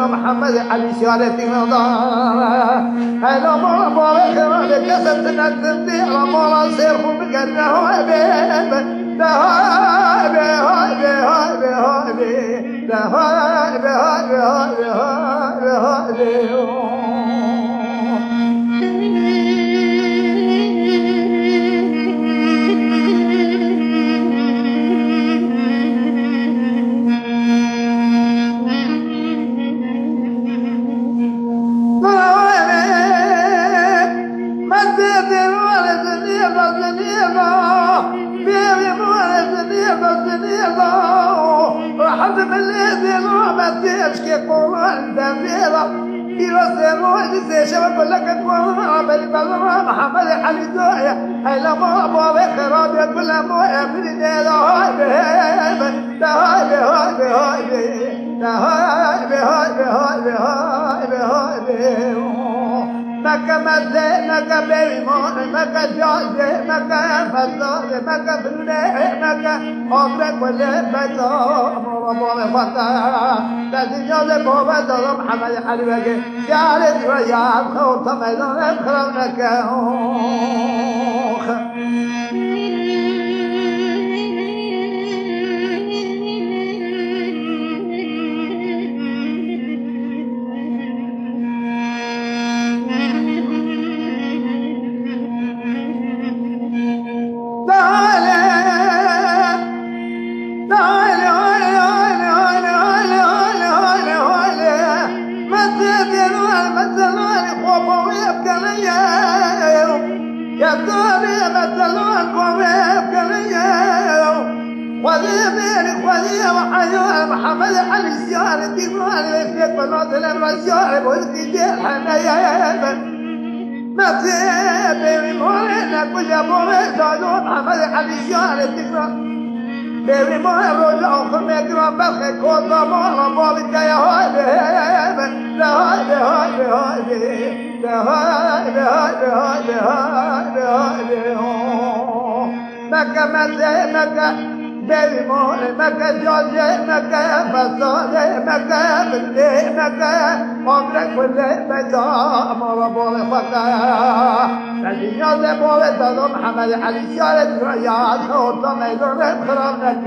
محمد علي شارتي نظارة أنا ما بارك راني كسبت نتنتي رمالا سيركم بقنا هايبي هايبي هايبي هايبي هايبي هايبي هايبي هايبي محمد علي دوية هلا ما بابي خراب يا كل مويه في الليل هايبي هايبي هايبي هايبي هايبي هايبي هايبي مكة مزي مكة بيمون مكة جوزي مكة فضل مكة فلني مكة عمرك ولا بيتو مربوط فتا لكن جوزي بابا دلو محمد علي وجه جارد رياض خوط ميدان اخرونك محمد علي السيارة تقول لك بنات الرجال والدي حنايا ما تبي مورنا كل يوم تعالوا محمد علي السيارة تقول بيبي مورنا رجع خميك ربك كوتا مورنا بابي يا هاي لا هاي هاي هاي لا هاي هاي هاي هاي مكة مكة بيبي موري مكة جوزي مكة فصولي مكة بلي مكة عمرك واللي بيتا أمر بولي فكا لكن جوزي بولي تدو محمد علي شارد رياض خوطة ميدون خرابنك